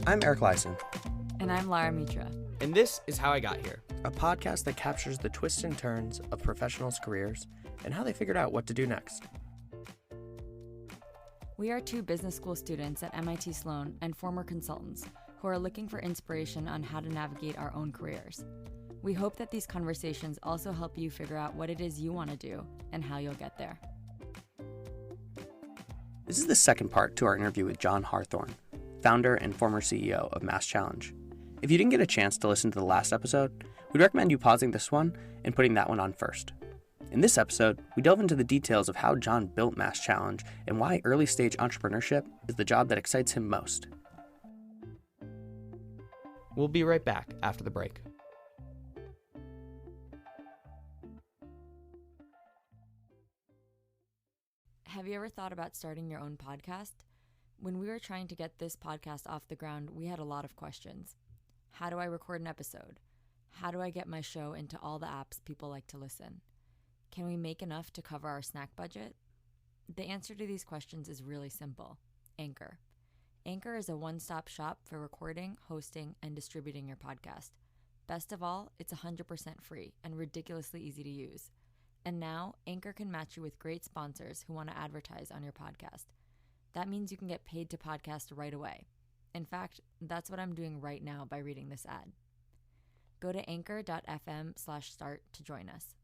I'm Eric Lyson. And I'm Lara Mitra. And this is How I Got Here, a podcast that captures the twists and turns of professionals' careers and how they figured out what to do next. We are two business school students at MIT Sloan and former consultants who are looking for inspiration on how to navigate our own careers. We hope that these conversations also help you figure out what it is you want to do and how you'll get there. This is the second part to our interview with John Harthorne, founder and former CEO of MassChallenge. If you didn't get a chance to listen to the last episode, we'd recommend you pausing this one and putting that one on first. In this episode, we delve into the details of how John built MassChallenge and why early-stage entrepreneurship is the job that excites him most. We'll be right back after the break. Have you ever thought about starting your own podcast? When we were trying to get this podcast off the ground, we had a lot of questions. How do I record an episode? How do I get my show into all the apps people like to listen? Can we make enough to cover our snack budget? The answer to these questions is really simple. Anchor. Anchor is a one-stop shop for recording, hosting, and distributing your podcast. Best of all, it's 100% free and ridiculously easy to use. And now, Anchor can match you with great sponsors who want to advertise on your podcast. That means you can get paid to podcast right away. In fact, that's what I'm doing right now by reading this ad. Go to anchor.fm/start to join us.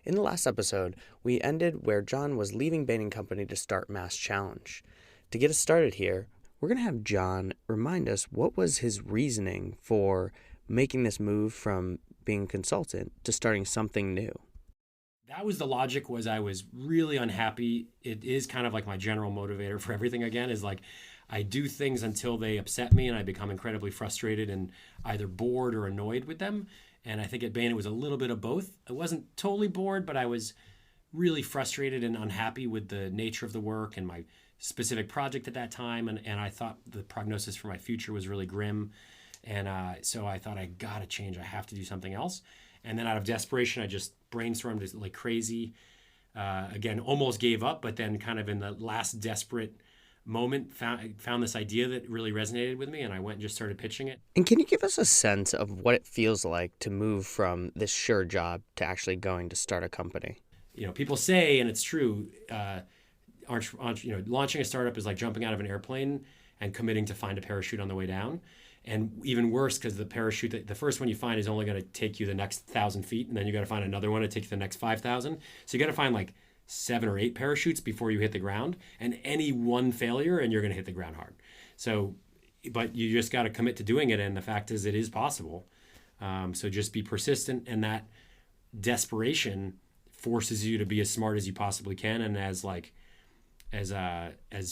In the last episode, we ended where John was leaving Bain & Company to start MassChallenge. To get us started here, we're going to have John remind us what was his reasoning for making this move from being a consultant to starting something new. That was the logic. Was I was really unhappy. It is kind of like my general motivator for everything again, is like I do things until they upset me and I become incredibly frustrated and either bored or annoyed with them. And I think at Bain it was a little bit of both. I wasn't totally bored, but I was really frustrated and unhappy with the nature of the work and my specific project at that time. And I thought the prognosis for my future was really grim. And so I thought, I got to change. I have to do something else. And then out of desperation, I just brainstormed like crazy. Again, almost gave up, but then kind of in the last desperate moment, found this idea that really resonated with me, and I went and just started pitching it. And can you give us a sense of what it feels like to move from this sure job to actually going to start a company? You know, people say, and it's true, launching a startup is like jumping out of an airplane and committing to find a parachute on the way down. And even worse, because the parachute, the first one you find is only going to take you the next 1,000 feet, and then you got to find another one to take you the next 5,000. So you got to find like 7 or 8 parachutes before you hit the ground, and any one failure and you're going to hit the ground hard. So, but you just got to commit to doing it, and the fact is it is possible. So just be persistent, and that desperation forces you to be as smart as you possibly can and as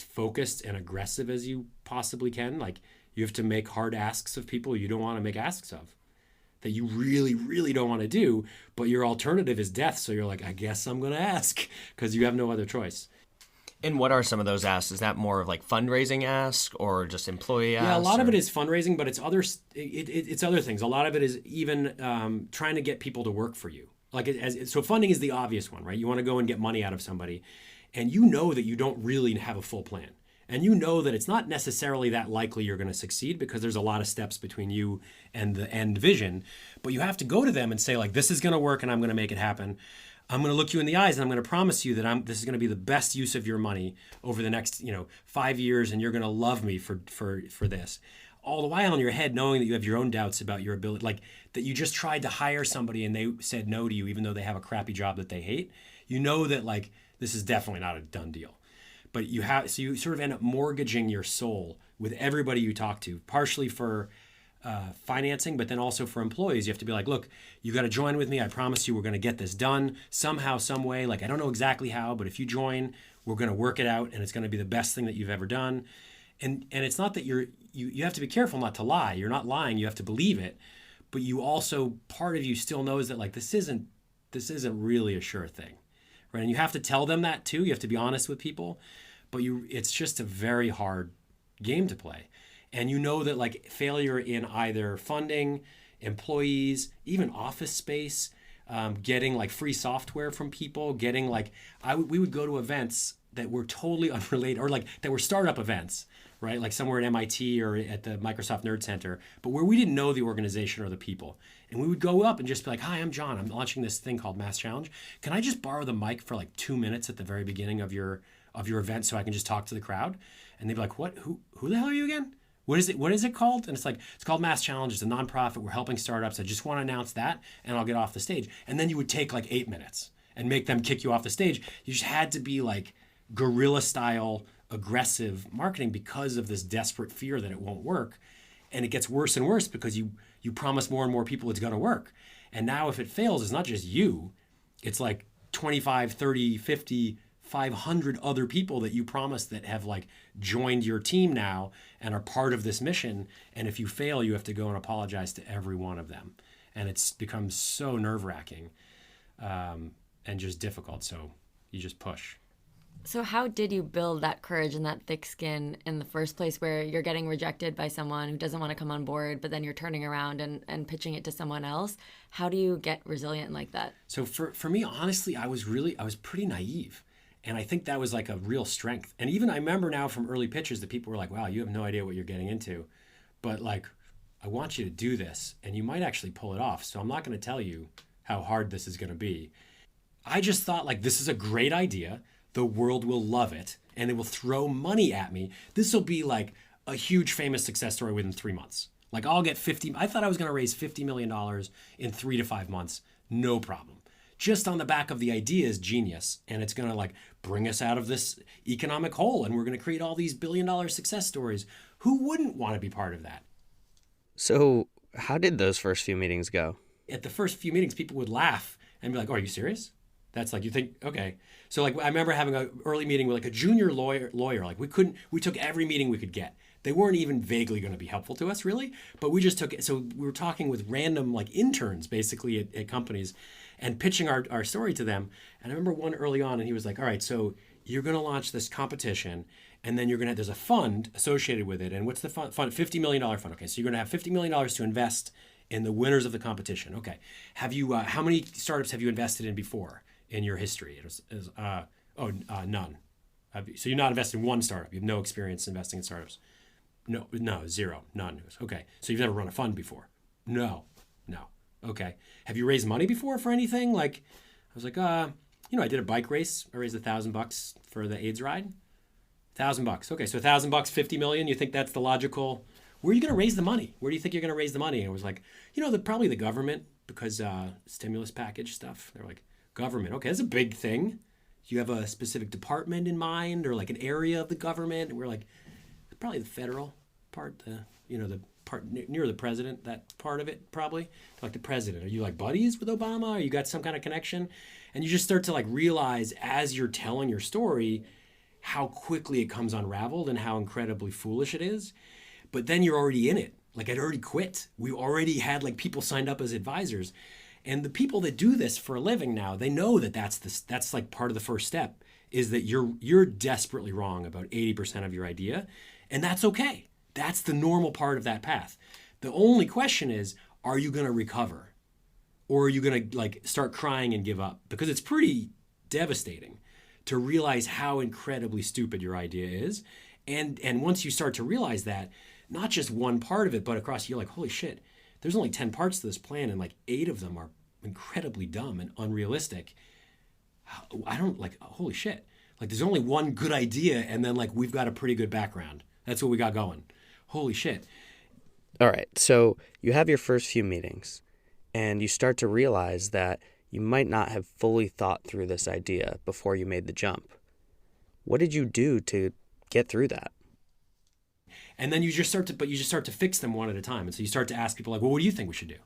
focused and aggressive as you possibly can. Like, you have to make hard asks of people you don't want to make asks of, that you really, really don't want to do, but your alternative is death. So you're like, I guess I'm going to ask, because you have no other choice. And what are some of those asks? Is that more of like fundraising asks or just employee asks? Yeah, a lot of it is fundraising, but it's other things. A lot of it is even trying to get people to work for you. So funding is the obvious one, right? You want to go and get money out of somebody, and you know that you don't really have a full plan. And you know that it's not necessarily that likely you're going to succeed, because there's a lot of steps between you and the end vision. But you have to go to them and say, like, this is going to work and I'm going to make it happen. I'm going to look you in the eyes and I'm going to promise you that this is going to be the best use of your money over the next 5 years, and you're going to love me for this. All the while in your head, knowing that you have your own doubts about your ability, like that you just tried to hire somebody and they said no to you, even though they have a crappy job that they hate. You know that, like, this is definitely not a done deal. But you sort of end up mortgaging your soul with everybody you talk to, partially for financing, but then also for employees. You have to be like, look, you got to join with me. I promise you we're going to get this done somehow, some way. Like, I don't know exactly how, but if you join, we're going to work it out, and it's going to be the best thing that you've ever done. And it's not that you have to be careful not to lie. You're not lying. You have to believe it. But you also, part of you still knows that, like, this isn't really a sure thing. Right? And you have to tell them that too. You have to be honest with people. But it's just a very hard game to play. And you know that, like, failure in either funding, employees, even office space, getting like free software from people, getting like, we would go to events that were totally unrelated, or like that were startup events, right? Like somewhere at MIT or at the Microsoft Nerd Center, but where we didn't know the organization or the people. And we would go up and just be like, hi, I'm John. I'm launching this thing called MassChallenge. Can I just borrow the mic for like 2 minutes at the very beginning of your event so I can just talk to the crowd? And they'd be like, what? Who the hell are you again? What is it called? And it's like, it's called MassChallenge. It's a nonprofit. We're helping startups. I just want to announce that, and I'll get off the stage. And then you would take like 8 minutes and make them kick you off the stage. You just had to be like guerrilla style, aggressive marketing because of this desperate fear that it won't work. And it gets worse and worse because you promise more and more people it's going to work. And now if it fails, it's not just you. It's like 25, 30, 50, 500 other people that you promised that have like joined your team now and are part of this mission. And if you fail, you have to go and apologize to every one of them. And it's become so nerve-wracking and just difficult. So you just push. So how did you build that courage and that thick skin in the first place, where you're getting rejected by someone who doesn't want to come on board, but then you're turning around and pitching it to someone else? How do you get resilient like that? So for me, honestly, I was pretty naive. And I think that was like a real strength. And even I remember now from early pitches that people were like, wow, you have no idea what you're getting into. But like, I want you to do this and you might actually pull it off. So I'm not going to tell you how hard this is going to be. I just thought like, this is a great idea. The world will love it and it will throw money at me. This will be like a huge famous success story within 3 months. Like I'll get I thought I was going to raise $50 million in 3 to 5 months. No problem. Just on the back of the idea is genius. And it's going to like bring us out of this economic hole. And we're going to create all these $1 billion success stories. Who wouldn't want to be part of that? So how did those first few meetings go? At the first few meetings, people would laugh and be like, oh, are you serious? That's like, you think, okay. So like, I remember having an early meeting with like a junior lawyer. Like we took every meeting we could get. They weren't even vaguely going to be helpful to us really, but we just took it. So we were talking with random like interns basically at companies and pitching our story to them. And I remember one early on and he was like, all right, so you're going to launch this competition and then there's a fund associated with it. And what's the fund? $50 million fund. Okay. So you're going to have $50 million to invest in the winners of the competition. Okay. Have you, how many startups have you invested in before in your history? It was, none. So you're not invested in one startup. You have no experience investing in startups. No, zero, none. Okay. So you've never run a fund before? No. Okay. Have you raised money before for anything? Like, I was like, I did a bike race. I raised $1,000 for the AIDS ride. $1,000. Okay. So $1,000, $50 million. You think that's the logical? Where are you going to raise the money? Where do you think you're going to raise the money? And it was like, probably the government, because stimulus package stuff. They're like, government. Okay. That's a big thing. Do you have a specific department in mind or like an area of the government? And we're like, probably the federal part, the part near the president, that part of it probably. Like the president. Are you like buddies with Obama? Or you got some kind of connection? And you just start to like realize as you're telling your story how quickly it comes unraveled and how incredibly foolish it is. But then you're already in it. Like I'd already quit. We already had like people signed up as advisors. And the people that do this for a living now, they know that that's like part of the first step is that you're desperately wrong about 80% of your idea. And that's okay. That's the normal part of that path. The only question is, are you going to recover? Or are you going to like start crying and give up? Because it's pretty devastating to realize how incredibly stupid your idea is. And once you start to realize that, not just one part of it, but across, you're like, holy shit, there's only 10 parts to this plan and like 8 of them are incredibly dumb and unrealistic. I don't like, holy shit. Like there's only one good idea and then like we've got a pretty good background. That's what we got going. Holy shit. All right. So you have your first few meetings and you start to realize that you might not have fully thought through this idea before you made the jump. What did you do to get through that? And then you just start to fix them one at a time. And so you start to ask people like, well, what do you think we should do?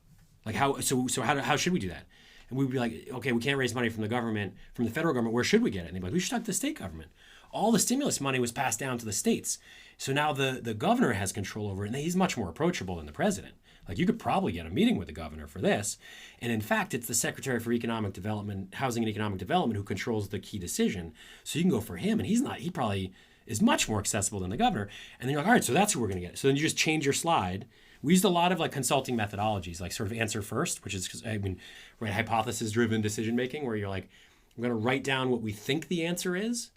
Like how should we do that? And we'd be like, okay, we can't raise money from the government, from the federal government. Where should we get it? And they'd be like, we should talk to the state government. All the stimulus money was passed down to the states. So now the governor has control over it, and he's much more approachable than the president. Like you could probably get a meeting with the governor for this. And in fact, it's the Secretary for Economic Development, Housing and Economic Development who controls the key decision. So you can go for him, and he probably is much more accessible than the governor. And then you're like, all right, so that's who we're going to get. So then you just change your slide. We used a lot of like consulting methodologies, like sort of answer first, which is, hypothesis-driven decision-making, where you're like, we're going to write down what we think the answer is.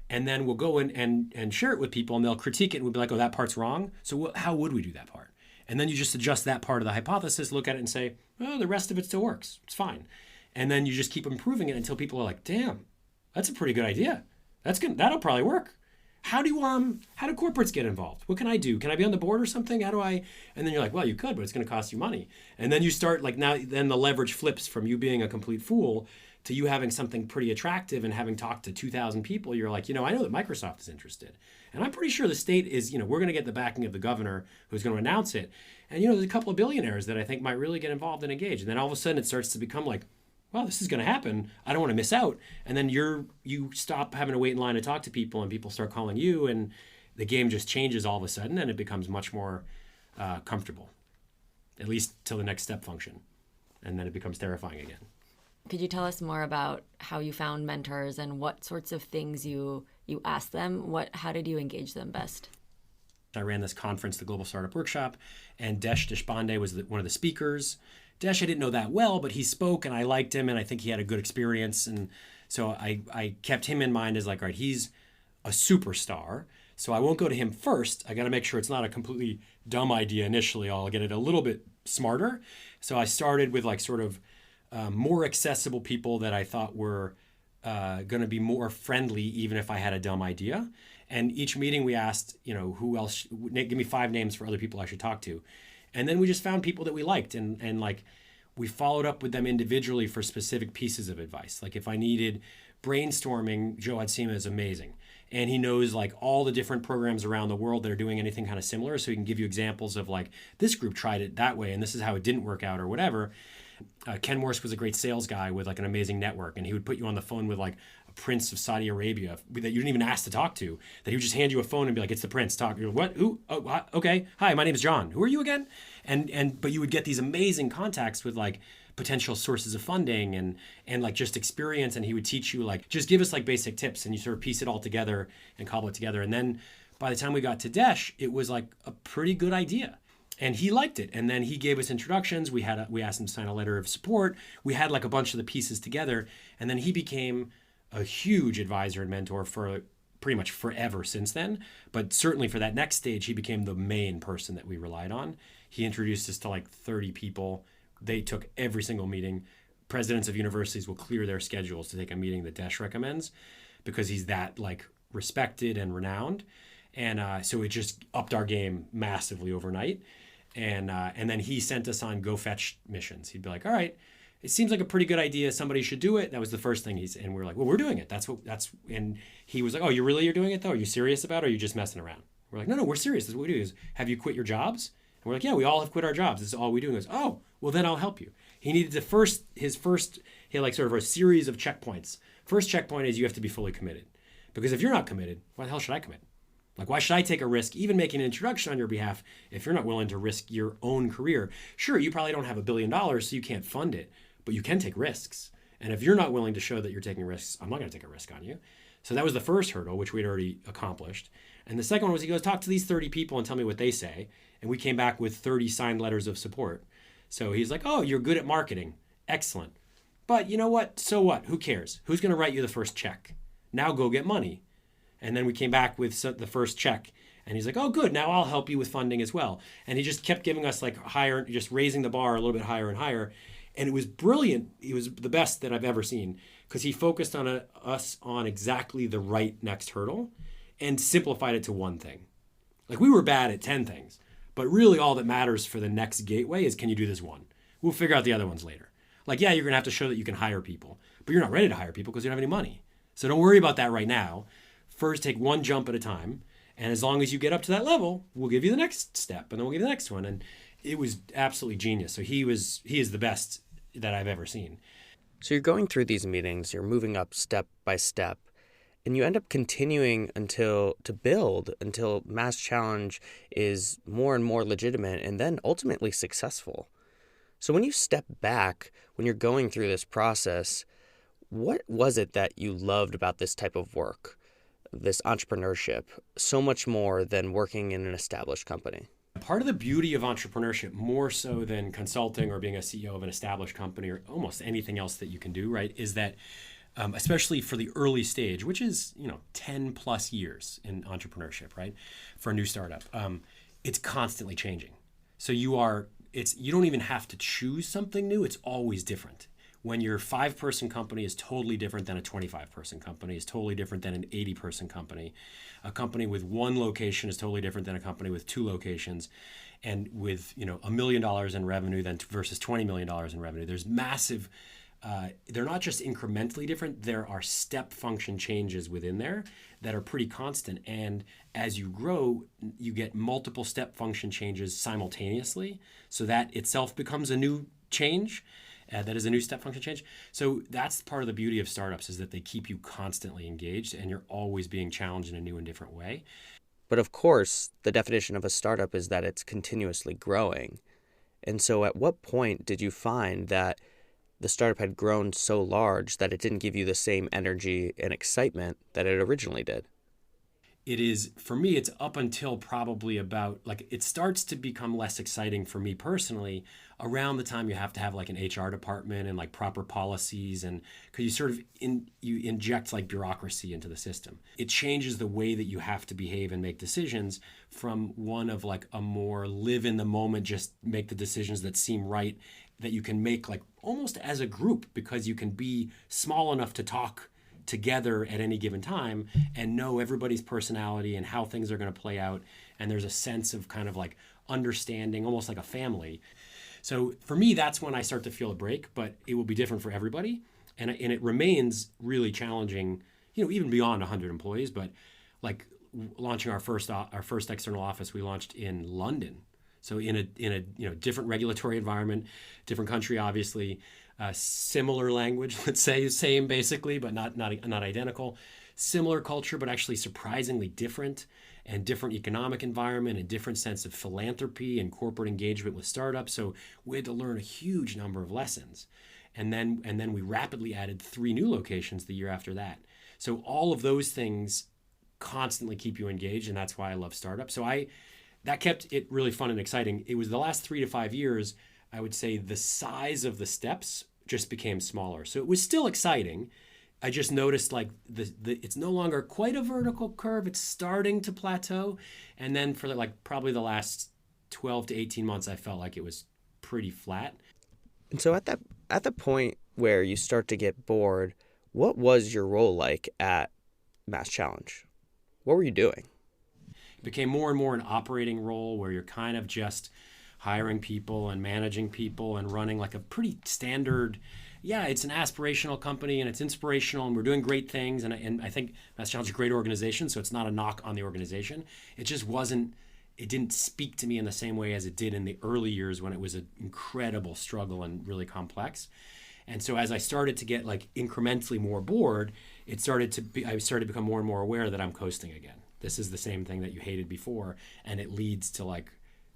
And then we'll go in and share it with people, and they'll critique it and we'll be like, oh, that part's wrong. So how would we do that part? And then you just adjust that part of the hypothesis, look at it and say, oh, the rest of it still works. It's fine. And then you just keep improving it until people are like, damn, that's a pretty good idea. That's good. That'll probably work. How do corporates get involved? What can I do? Can I be on the board or something? How do I? And then you're like, well, you could, but it's going to cost you money. And then you start then the leverage flips from you being a complete fool to you having something pretty attractive, and having talked to 2,000 people, you're like, I know that Microsoft is interested. And I'm pretty sure the state is, we're going to get the backing of the governor who's going to announce it. And, there's a couple of billionaires that I think might really get involved and engage. And then all of a sudden it starts to become like, well, this is going to happen. I don't want to miss out. And then you stop having to wait in line to talk to people, and people start calling you, and the game just changes all of a sudden, and it becomes much more comfortable, at least till the next step function. And then it becomes terrifying again. Could you tell us more about how you found mentors and what sorts of things you asked them? How did you engage them best? I ran this conference, the Global Startup Workshop, and Desh Deshpande was one of the speakers. Desh I didn't know that well, but he spoke and I liked him, and I think he had a good experience. And so I kept him in mind as like, all right, he's a superstar. So I won't go to him first. I got to make sure it's not a completely dumb idea initially. I'll get it a little bit smarter. So I started with like sort of more accessible people that I thought were going to be more friendly, even if I had a dumb idea. And each meeting we asked, who else, give me 5 names for other people I should talk to. And then we just found people that we liked, and like we followed up with them individually for specific pieces of advice. Like if I needed brainstorming, Joe Hatsima is amazing. And he knows like all the different programs around the world that are doing anything kind of similar. So he can give you examples of like, this group tried it that way and this is how it didn't work out or whatever. Ken Morse was a great sales guy with like an amazing network, and he would put you on the phone with like a prince of Saudi Arabia that you didn't even ask to talk to, that he would just hand you a phone and be like, it's the prince, talk. You're like, what? Who? Oh, okay. Hi, my name is John. Who are you again? But you would get these amazing contacts with like potential sources of funding and like just experience, and he would teach you like, just give us like basic tips, and you sort of piece it all together and cobble it together. And then by the time we got to Desh, it was like a pretty good idea. And he liked it. And then he gave us introductions. We asked him to sign a letter of support. We had like a bunch of the pieces together. And then he became a huge advisor and mentor for pretty much forever since then. But certainly for that next stage, he became the main person that we relied on. He introduced us to like 30 people. They took every single meeting. Presidents of universities will clear their schedules to take a meeting that Desh recommends, because he's that like respected and renowned. And so it just upped our game massively overnight. And then he sent us on go fetch missions. He'd be like, all right, it seems like a pretty good idea. Somebody should do it. That was the first thing and we were like, well, we're doing it. And he was like, oh, you're doing it though? Are you serious about it? Or are you just messing around? We're like, no, we're serious. This is what we do. Is have you quit your jobs? And we're like, yeah, we all have quit our jobs. This is all we do. And he goes, oh, well then I'll help you. He needed he had like sort of a series of checkpoints. First checkpoint is you have to be fully committed. Because if you're not committed, why the hell should I commit? Like, why should I take a risk, even making an introduction on your behalf, if you're not willing to risk your own career? Sure, you probably don't have $1 billion, so you can't fund it, but you can take risks. And if you're not willing to show that you're taking risks, I'm not going to take a risk on you. So that was the first hurdle, which we'd already accomplished. And the second one was he goes, talk to these 30 people and tell me what they say. And we came back with 30 signed letters of support. So he's like, oh, you're good at marketing. Excellent. But you know what? So what? Who cares? Who's going to write you the first check? Now go get money. And then we came back with the first check. And he's like, oh, good. Now I'll help you with funding as well. And he just kept giving us like higher, just raising the bar a little bit higher and higher. And it was brilliant. He was the best that I've ever seen, because he focused on us on exactly the right next hurdle and simplified it to one thing. Like, we were bad at 10 things, but really all that matters for the next gateway is, can you do this one? We'll figure out the other ones later. Like, yeah, you're going to have to show that you can hire people, but you're not ready to hire people because you don't have any money. So don't worry about that right now. First, take one jump at a time. And as long as you get up to that level, we'll give you the next step, and then we'll give you the next one. And it was absolutely genius. So he is the best that I've ever seen. So you're going through these meetings, you're moving up step by step, and you end up continuing to build until MassChallenge is more and more legitimate and then ultimately successful. So when you step back, when you're going through this process, what was it that you loved about this type of work, this entrepreneurship, so much more than working in an established company? Part of the beauty of entrepreneurship, more so than consulting or being a CEO of an established company or almost anything else that you can do, right, is that especially for the early stage, which is 10 plus years in entrepreneurship, right? For a new startup, it's constantly changing. So you don't even have to choose something new. It's always different. When your 5-person company is totally different than a 25-person company, is totally different than an 80-person company. A company with 1 location is totally different than a company with 2 locations, and with $1 million in revenue versus $20 million in revenue. There's massive. They're not just incrementally different. There are step function changes within there that are pretty constant. And as you grow, you get multiple step function changes simultaneously. So that itself becomes a new change. That is a new step function change. So that's part of the beauty of startups, is that they keep you constantly engaged and you're always being challenged in a new and different way. But of course, the definition of a startup is that it's continuously growing. And so at what point did you find that the startup had grown so large that it didn't give you the same energy and excitement that it originally did? It is, for me, it's up until probably about, it starts to become less exciting for me personally around the time you have to have an HR department and proper policies, and because you sort of you inject bureaucracy into the system. It changes the way that you have to behave and make decisions from one of a more live in the moment, just make the decisions that seem right, that you can make almost as a group, because you can be small enough to talk together at any given time and know everybody's personality and how things are going to play out. And there's a sense of kind of understanding, almost like a family. So for me, that's when I start to feel a break, but it will be different for everybody. And it remains really challenging, even beyond 100 employees, but launching our first external office, we launched in London. So in a different regulatory environment, different country, obviously, similar language, let's say, same basically, but not identical. Similar culture, but actually surprisingly different, and different economic environment, and different sense of philanthropy and corporate engagement with startups. So we had to learn a huge number of lessons, and then we rapidly added 3 new locations the year after that. So all of those things constantly keep you engaged, and that's why I love startups. So that kept it really fun and exciting. It was the last 3 to 5 years, I would say the size of the steps just became smaller. So it was still exciting. I just noticed it's no longer quite a vertical curve. It's starting to plateau. And then for probably the last 12 to 18 months, I felt like it was pretty flat. And so at the point where you start to get bored, what was your role like at MassChallenge? What were you doing? It became more and more an operating role where you're kind of just hiring people and managing people and running a pretty standard, it's an aspirational company and it's inspirational and we're doing great things. And I think MassChallenge is a great organization, so it's not a knock on the organization. It just it didn't speak to me in the same way as it did in the early years when it was an incredible struggle and really complex. And so as I started to get incrementally more bored, I started to become more and more aware that I'm coasting again. This is the same thing that you hated before, and it leads to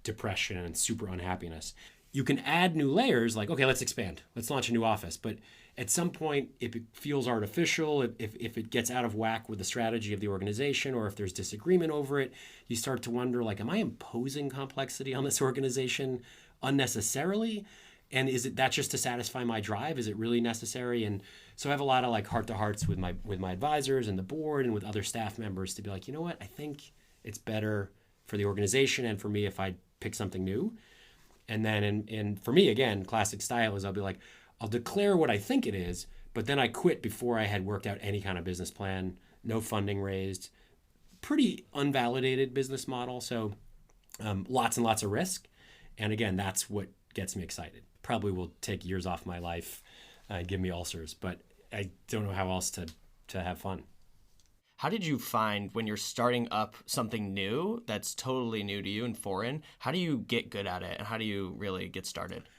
depression and super unhappiness. You can add new layers, okay, let's expand. Let's launch a new office. But at some point, if it feels artificial, if it gets out of whack with the strategy of the organization, or if there's disagreement over it, you start to wonder, am I imposing complexity on this organization unnecessarily? And is it that just to satisfy my drive? Is it really necessary? And so I have a lot of heart-to-hearts with my advisors and the board and with other staff members to be you know what, I think it's better for the organization and for me if I pick something new. And then and for me, again, classic style is I'll be I'll declare what I think it is, but then I quit before I had worked out any kind of business plan, no funding raised, pretty unvalidated business model. So lots and lots of risk. And again, that's what gets me excited. Probably will take years off my life, give me ulcers, but I don't know how else to have fun. How did you find when you're starting up something new that's totally new to you and foreign, how do you get good at it and how do you really get started?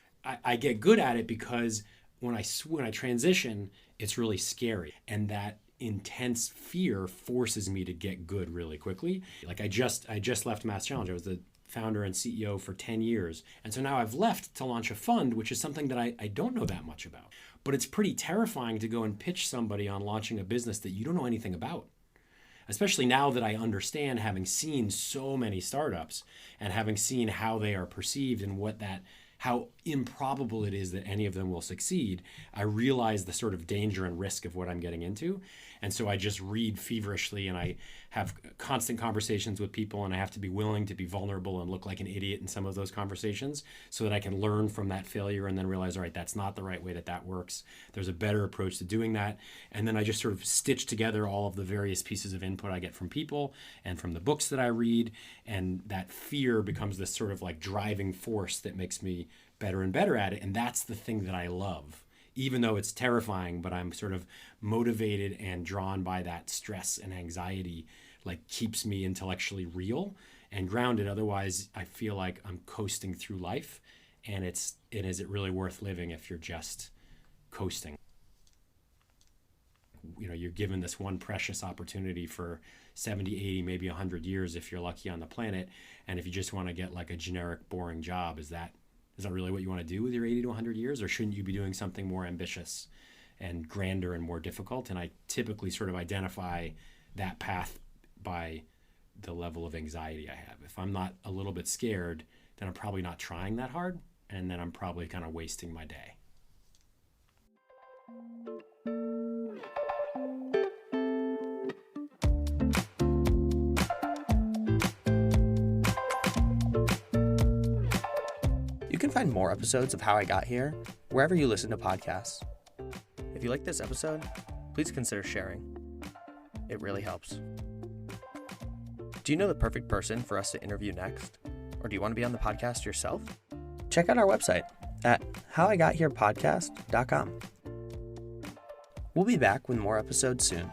I get good at it because when I transition, it's really scary. And that intense fear forces me to get good really quickly. I just left MassChallenge. I was the founder and CEO for 10 years. And so now I've left to launch a fund, which is something that I don't know that much about. But it's pretty terrifying to go and pitch somebody on launching a business that you don't know anything about. Especially now that I understand, having seen so many startups and having seen how they are perceived and how improbable it is that any of them will succeed, I realize the sort of danger and risk of what I'm getting into. And so I just read feverishly, and I have constant conversations with people, and I have to be willing to be vulnerable and look like an idiot in some of those conversations so that I can learn from that failure and then realize, all right, that's not the right way that works. There's a better approach to doing that. And then I just sort of stitch together all of the various pieces of input I get from people and from the books that I read. And that fear becomes this sort of like driving force that makes me better and better at it. And that's the thing that I love, even though it's terrifying, but I'm sort of motivated and drawn by that stress and anxiety, like keeps me intellectually real and grounded. Otherwise, I feel like I'm coasting through life, and is it really worth living if you're just coasting? You know, you're given this one precious opportunity for 70, 80, maybe 100 years if you're lucky on the planet. And if you just want to get like a generic, boring job, is that really what you want to do with your 80 to 100 years? Or shouldn't you be doing something more ambitious and grander and more difficult? And I typically sort of identify that path by the level of anxiety I have. If I'm not a little bit scared, then I'm probably not trying that hard, and then I'm probably kind of wasting my day. You can find more episodes of How I Got Here wherever you listen to podcasts. If you like this episode, please consider sharing. It really helps. Do you know the perfect person for us to interview next? Or do you want to be on the podcast yourself? Check out our website at howigotherepodcast.com. We'll be back with more episodes soon.